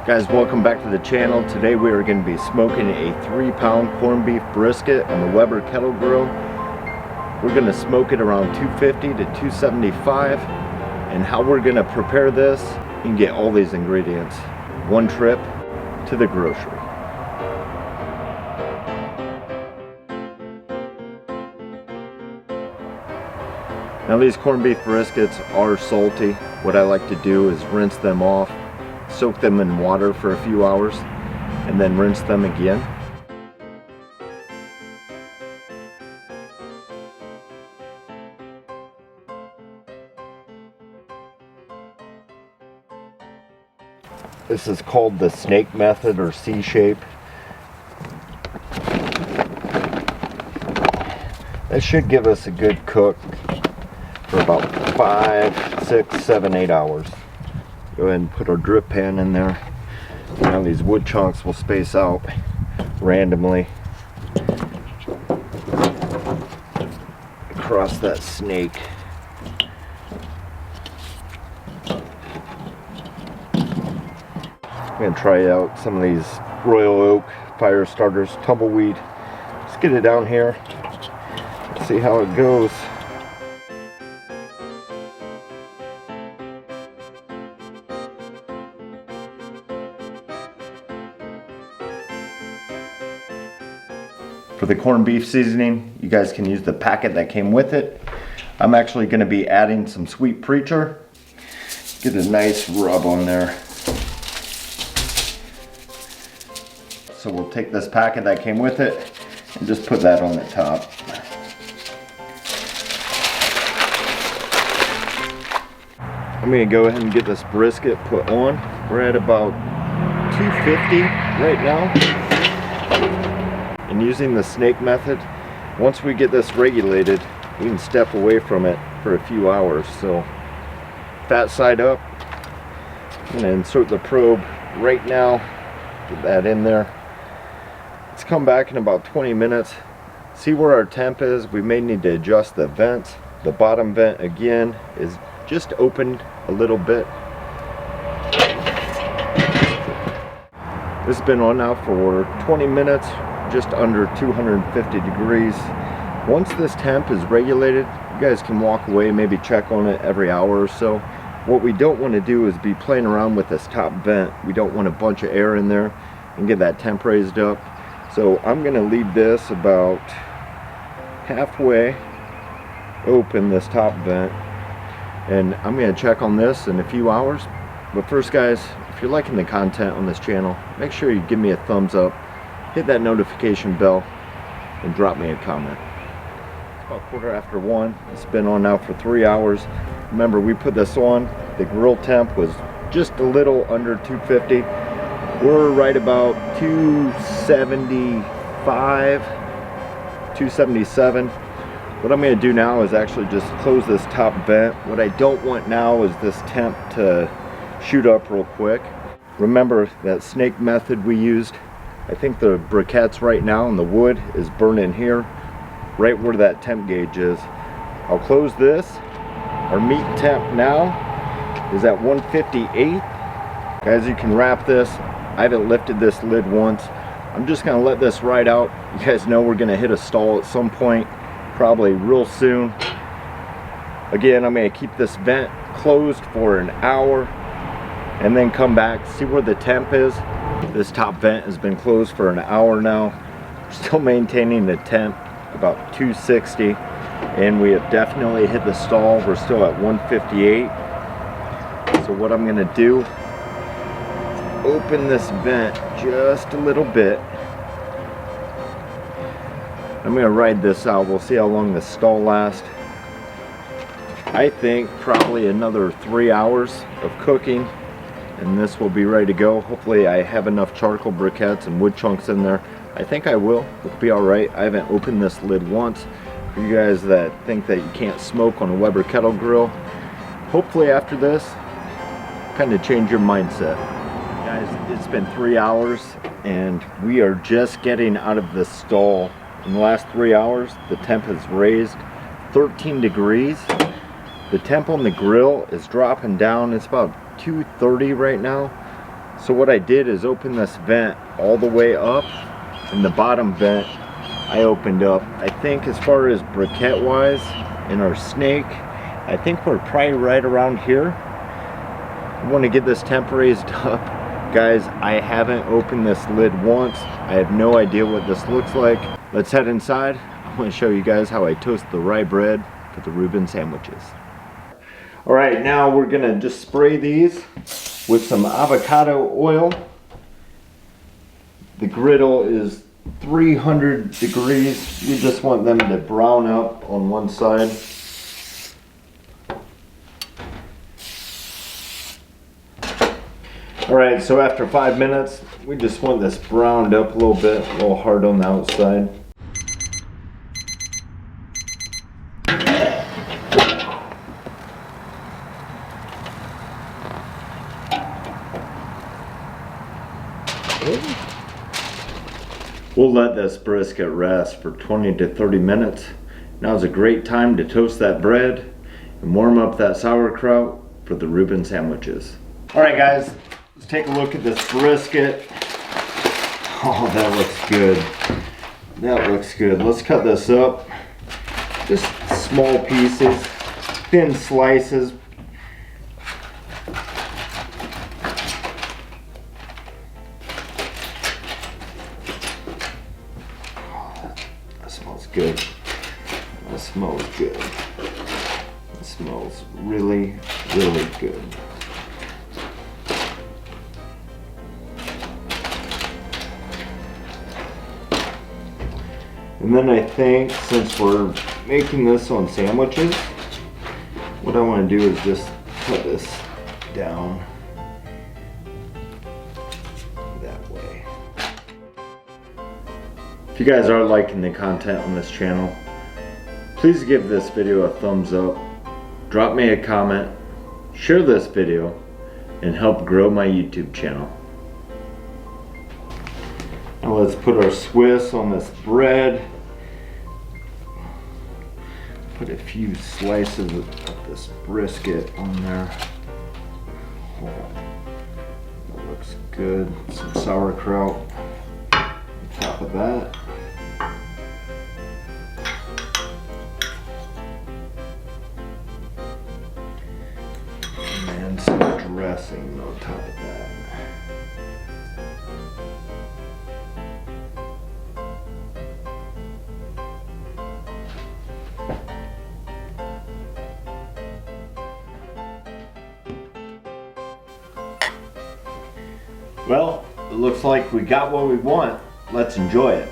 Guys, welcome back to the channel. Today we are going to be smoking a 3-pound corned beef brisket on the Weber Kettle Grill. We're going to smoke it around 250 to 275. And how we're going to prepare this, you can get all these ingredients one trip to the grocery. Now these corned beef briskets are salty. What I like to do is rinse them off, soak them in water for a few hours, and then rinse them again. This is called the snake method, or C shape. That should give us a good cook for about 5, 6, 7, 8 hours. Go ahead and put our drip pan in there. Now these wood chunks will space out randomly across that snake. I'm going to try out some of these Royal Oak fire starters, tumbleweed. Let's get it down here, see how it goes. For the corned beef seasoning, you guys can use the packet that came with it. I'm actually going to be adding some Sweet Preacher. Get a nice rub on there. So we'll take this packet that came with it and just put that on the top. I'm going to go ahead and get this brisket put on. We're at about 250 right now. And using the snake method, once we get this regulated, we can step away from it for a few hours. So fat side up. I'm going to insert the probe right now. Get that in there. Let's come back in about 20 minutes. See where our temp is. We may need to adjust the vents. The bottom vent again is just opened a little bit. This has been on now for 20 minutes, just under 250 degrees. Once this temp is regulated, you guys can walk away, maybe check on it every hour or so. What we don't want to do is be playing around with this top vent. We don't want a bunch of air in there and get that temp raised up. So I'm going to leave this about halfway open, this top vent, and I'm going to check on this in a few hours. But first, guys, if you're liking the content on this channel, make sure you give me a thumbs up, hit that notification bell, and drop me a comment. It's about 1:15. It's been on now for 3 hours. Remember, we put this on, the grill temp was just a little under 250. We're right about 275, 277. What I'm going to do now is actually just close this top vent. What I don't want now is this temp to shoot up real quick. Remember that snake method we used. I think the briquettes right now and the wood is burning here, right where that temp gauge is. I'll close this. Our meat temp now is at 158. Guys, you can wrap this. I haven't lifted this lid once. I'm just going to let this ride out. You guys know we're going to hit a stall at some point, probably real soon. Again, I'm going to keep this vent closed for an hour and then come back, see where the temp is. This top vent has been closed for an hour now. We're still maintaining the temp about 260, and we have definitely hit the stall. We're still at 158. So what I'm going to do, open this vent just a little bit. I'm going to ride this out. We'll see how long this stall lasts. I think probably another 3 hours of cooking and this will be ready to go. Hopefully I have enough charcoal briquettes and wood chunks in there. I think I will. It'll be alright. I haven't opened this lid once. For you guys that think that you can't smoke on a Weber Kettle Grill, hopefully after this, kind of change your mindset. Guys, it's been 3 hours and we are just getting out of the stall. In the last 3 hours, the temp has raised 13 degrees. The temp on the grill is dropping down. It's about 230 right now. So what I did is open this vent all the way up, and the bottom vent I opened up. I think as far as briquette wise in our snake, I think we're probably right around here. I want to get this temp raised up. Guys, I haven't opened this lid once. I have no idea what this looks like. Let's head inside. I want to show you guys how I toast the rye bread for the Reuben sandwiches. All right, now we're gonna just spray these with some avocado oil. The griddle is 300 degrees. You just want them to brown up on one side. All right, so after 5 minutes, we just want this browned up a little bit, a little hard on the outside. We'll let this brisket rest for 20 to 30 minutes. Now's a great time to toast that bread and warm up that sauerkraut for the Reuben sandwiches. All right, guys, let's take a look at this brisket. Oh, that looks good. That looks good. Let's cut this up. Just small pieces, thin slices. That smells good. That smells good. That smells really, really good. And then I think since we're making this on sandwiches, what I want to do is just cut this down that way. If you guys are liking the content on this channel, please give this video a thumbs up, drop me a comment, share this video, and help grow my YouTube channel. Now let's put our Swiss on this bread. Put a few slices of this brisket on there. Oh, that looks good. Some sauerkraut on top of that. And some dressing on top of that. Well, it looks like we got what we want. Let's enjoy it.